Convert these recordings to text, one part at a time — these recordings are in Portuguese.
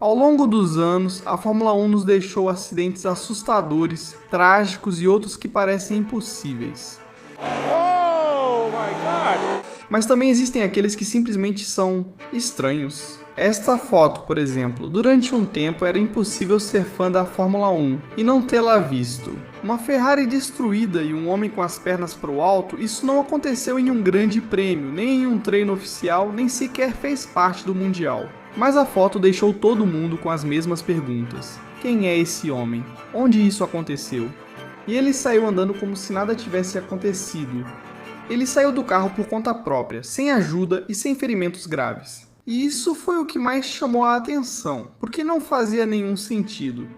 Ao longo dos anos, a Fórmula 1 nos deixou acidentes assustadores, trágicos e outros que parecem impossíveis. Oh my God! Mas também existem aqueles que simplesmente são estranhos. Esta foto, por exemplo, durante um tempo era impossível ser fã da Fórmula 1 e não tê-la visto. Uma Ferrari destruída e um homem com as pernas para o alto, isso não aconteceu em um grande prêmio, nem em um treino oficial, nem sequer fez parte do Mundial. Mas a foto deixou todo mundo com as mesmas perguntas. Quem é esse homem? Onde isso aconteceu? E ele saiu andando como se nada tivesse acontecido. Ele saiu do carro por conta própria, sem ajuda e sem ferimentos graves. E isso foi o que mais chamou a atenção, porque não fazia nenhum sentido.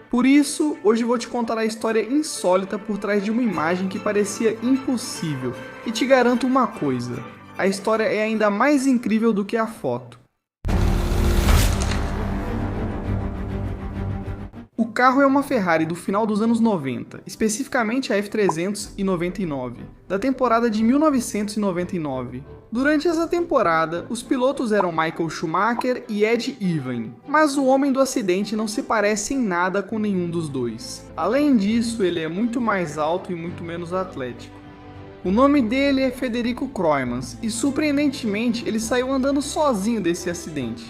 Por isso, hoje vou te contar a história insólita por trás de uma imagem que parecia impossível. E te garanto uma coisa, a história é ainda mais incrível do que a foto. O carro é uma Ferrari do final dos anos 90, especificamente a F399, da temporada de 1999. Durante essa temporada, os pilotos eram Michael Schumacher e Ed Irvine, mas o homem do acidente não se parece em nada com nenhum dos dois. Além disso, ele é muito mais alto e muito menos atlético. O nome dele é Federico Kroijmans e, surpreendentemente, ele saiu andando sozinho desse acidente.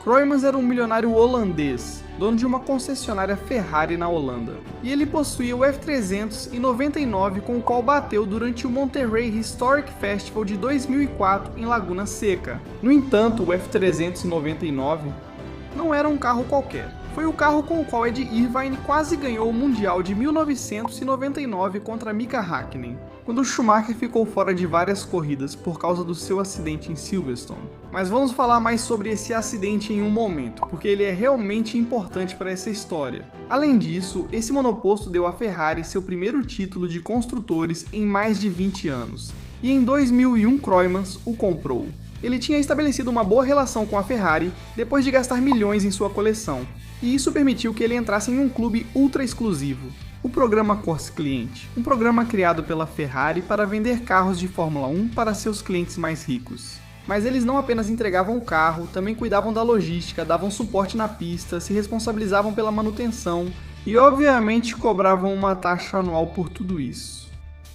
Kroijmans era um milionário holandês, dono de uma concessionária Ferrari na Holanda, e ele possuía o F399 com o qual bateu durante o Monterey Historic Festival de 2004 em Laguna Seca. No entanto, o F399 não era um carro qualquer. Foi o carro com o qual Ed Irvine quase ganhou o Mundial de 1999 contra Mika Häkkinen, quando Schumacher ficou fora de várias corridas por causa do seu acidente em Silverstone. Mas vamos falar mais sobre esse acidente em um momento, porque ele é realmente importante para essa história. Além disso, esse monoposto deu à Ferrari seu primeiro título de construtores em mais de 20 anos, e em 2001 Kroijmans o comprou. Ele tinha estabelecido uma boa relação com a Ferrari depois de gastar milhões em sua coleção, e isso permitiu que ele entrasse em um clube ultra exclusivo, o programa Corse Cliente, um programa criado pela Ferrari para vender carros de Fórmula 1 para seus clientes mais ricos. Mas eles não apenas entregavam o carro, também cuidavam da logística, davam suporte na pista, se responsabilizavam pela manutenção e obviamente cobravam uma taxa anual por tudo isso.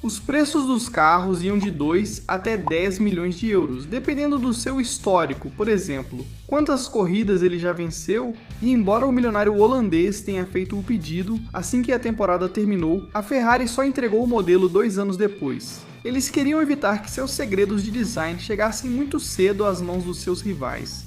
Os preços dos carros iam de 2 até 10 milhões de euros, dependendo do seu histórico, por exemplo, quantas corridas ele já venceu, e embora o milionário holandês tenha feito o pedido, assim que a temporada terminou, a Ferrari só entregou o modelo 2 anos depois. Eles queriam evitar que seus segredos de design chegassem muito cedo às mãos dos seus rivais.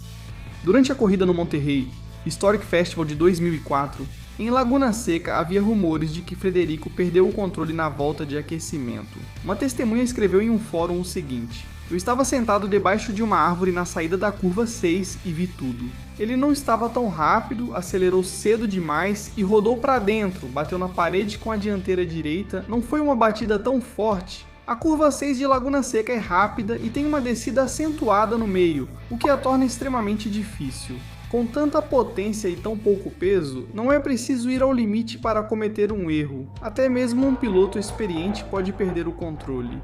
Durante a corrida no Monterey Historic Festival de 2004, em Laguna Seca havia rumores de que Federico perdeu o controle na volta de aquecimento. Uma testemunha escreveu em um fórum o seguinte: "Eu estava sentado debaixo de uma árvore na saída da curva 6 e vi tudo. Ele não estava tão rápido, acelerou cedo demais e rodou para dentro, bateu na parede com a dianteira direita, não foi uma batida tão forte. A curva 6 de Laguna Seca é rápida e tem uma descida acentuada no meio, o que a torna extremamente difícil. Com tanta potência e tão pouco peso, não é preciso ir ao limite para cometer um erro. Até mesmo um piloto experiente pode perder o controle."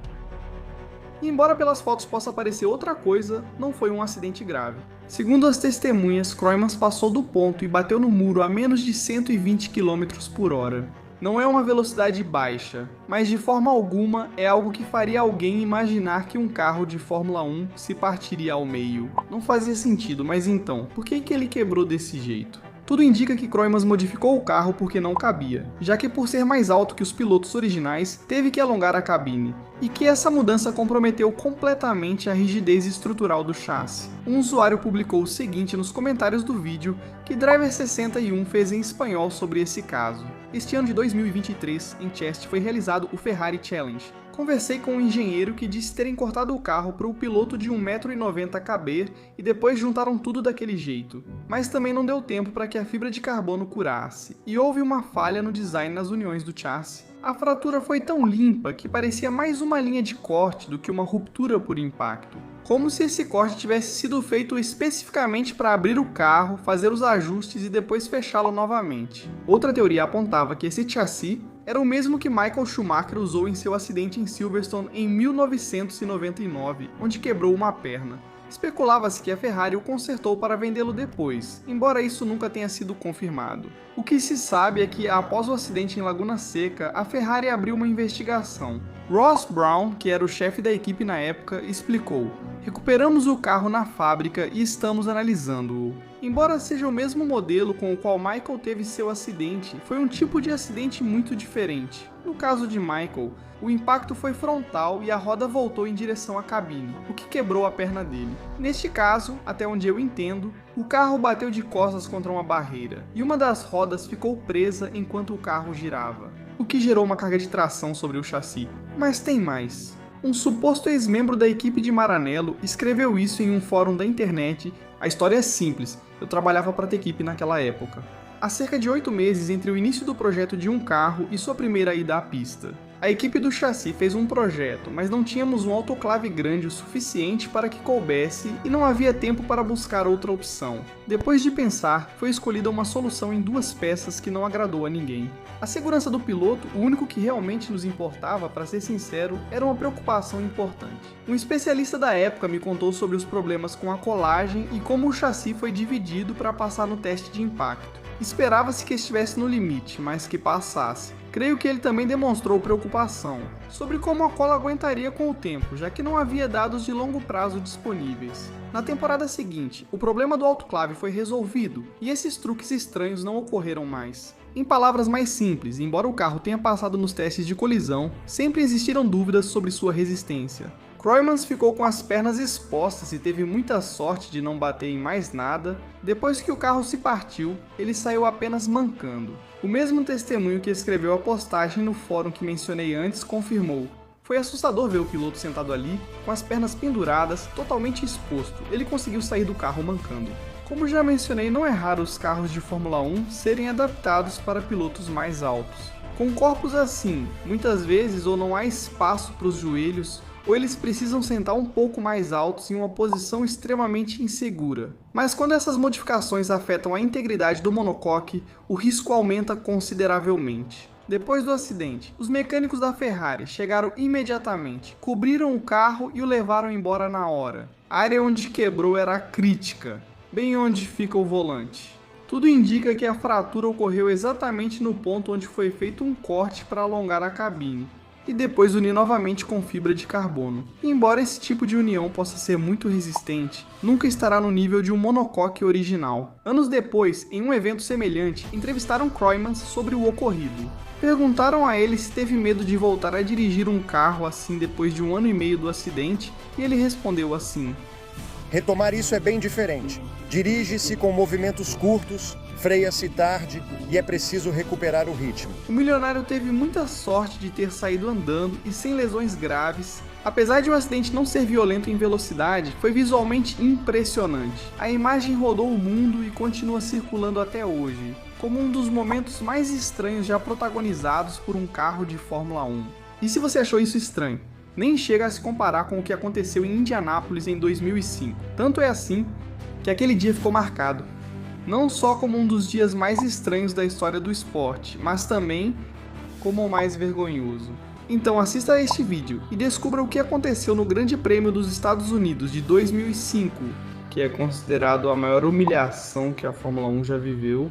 E embora pelas fotos possa parecer outra coisa, não foi um acidente grave. Segundo as testemunhas, Kroijmans passou do ponto e bateu no muro a menos de 120 km por hora. Não é uma velocidade baixa, mas de forma alguma é algo que faria alguém imaginar que um carro de Fórmula 1 se partiria ao meio. Não fazia sentido, mas então, por que ele quebrou desse jeito? Tudo indica que Kroijmans modificou o carro porque não cabia, já que por ser mais alto que os pilotos originais, teve que alongar a cabine, e que essa mudança comprometeu completamente a rigidez estrutural do chassi. Um usuário publicou o seguinte nos comentários do vídeo que Driver61 fez em espanhol sobre esse caso. Este ano de 2023, em Cheste, foi realizado o Ferrari Challenge. Conversei com um engenheiro que disse terem cortado o carro para o piloto de 1,90 m caber e depois juntaram tudo daquele jeito. Mas também não deu tempo para que a fibra de carbono curasse, e houve uma falha no design nas uniões do chassi. A fratura foi tão limpa que parecia mais uma linha de corte do que uma ruptura por impacto. Como se esse corte tivesse sido feito especificamente para abrir o carro, fazer os ajustes e depois fechá-lo novamente. Outra teoria apontava que esse chassi era o mesmo que Michael Schumacher usou em seu acidente em Silverstone em 1999, onde quebrou uma perna. Especulava-se que a Ferrari o consertou para vendê-lo depois, embora isso nunca tenha sido confirmado. O que se sabe é que, após o acidente em Laguna Seca, a Ferrari abriu uma investigação. Ross Brown, que era o chefe da equipe na época, explicou: "Recuperamos o carro na fábrica e estamos analisando-o. Embora seja o mesmo modelo com o qual Michael teve seu acidente, foi um tipo de acidente muito diferente. No caso de Michael, o impacto foi frontal e a roda voltou em direção à cabine, o que quebrou a perna dele. Neste caso, até onde eu entendo, o carro bateu de costas contra uma barreira, e uma das rodas ficou presa enquanto o carro girava, o que gerou uma carga de tração sobre o chassi. Mas tem mais. Um suposto ex-membro da equipe de Maranello escreveu isso em um fórum da internet. A história é simples, eu trabalhava para a equipe naquela época. Há cerca de 8 meses entre o início do projeto de um carro e sua primeira ida à pista. A equipe do chassi fez um projeto, mas não tínhamos um autoclave grande o suficiente para que coubesse e não havia tempo para buscar outra opção. Depois de pensar, foi escolhida uma solução em 2 peças que não agradou a ninguém. A segurança do piloto, o único que realmente nos importava, para ser sincero, era uma preocupação importante. Um especialista da época me contou sobre os problemas com a colagem e como o chassi foi dividido para passar no teste de impacto. Esperava-se que estivesse no limite, mas que passasse. Creio que ele também demonstrou preocupação sobre como a cola aguentaria com o tempo, já que não havia dados de longo prazo disponíveis. Na temporada seguinte, o problema do autoclave foi resolvido e esses truques estranhos não ocorreram mais. Em palavras mais simples, embora o carro tenha passado nos testes de colisão, sempre existiram dúvidas sobre sua resistência. Kroijmans ficou com as pernas expostas e teve muita sorte de não bater em mais nada. Depois que o carro se partiu, ele saiu apenas mancando. O mesmo testemunho que escreveu a postagem no fórum que mencionei antes confirmou. Foi assustador ver o piloto sentado ali, com as pernas penduradas, totalmente exposto. Ele conseguiu sair do carro mancando. Como já mencionei, não é raro os carros de Fórmula 1 serem adaptados para pilotos mais altos. Com corpos assim, muitas vezes ou não há espaço para os joelhos, ou eles precisam sentar um pouco mais altos em uma posição extremamente insegura. Mas quando essas modificações afetam a integridade do monocoque, o risco aumenta consideravelmente. Depois do acidente, os mecânicos da Ferrari chegaram imediatamente, cobriram o carro e o levaram embora na hora. A área onde quebrou era crítica, bem onde fica o volante. Tudo indica que a fratura ocorreu exatamente no ponto onde foi feito um corte para alongar a cabine e depois unir novamente com fibra de carbono. E embora esse tipo de união possa ser muito resistente, nunca estará no nível de um monocoque original. Anos depois, em um evento semelhante, entrevistaram Kroijmans sobre o ocorrido. Perguntaram a ele se teve medo de voltar a dirigir um carro assim depois de 1 ano e meio do acidente, e ele respondeu assim: "Retomar isso é bem diferente. Dirige-se com movimentos curtos, freia-se tarde e é preciso recuperar o ritmo." O milionário teve muita sorte de ter saído andando e sem lesões graves. Apesar de o acidente não ser violento em velocidade, foi visualmente impressionante. A imagem rodou o mundo e continua circulando até hoje, como um dos momentos mais estranhos já protagonizados por um carro de Fórmula 1. E se você achou isso estranho? Nem chega a se comparar com o que aconteceu em Indianápolis em 2005. Tanto é assim que aquele dia ficou marcado, não só como um dos dias mais estranhos da história do esporte, mas também como o mais vergonhoso. Então assista a este vídeo e descubra o que aconteceu no Grande Prêmio dos Estados Unidos de 2005, que é considerado a maior humilhação que a Fórmula 1 já viveu.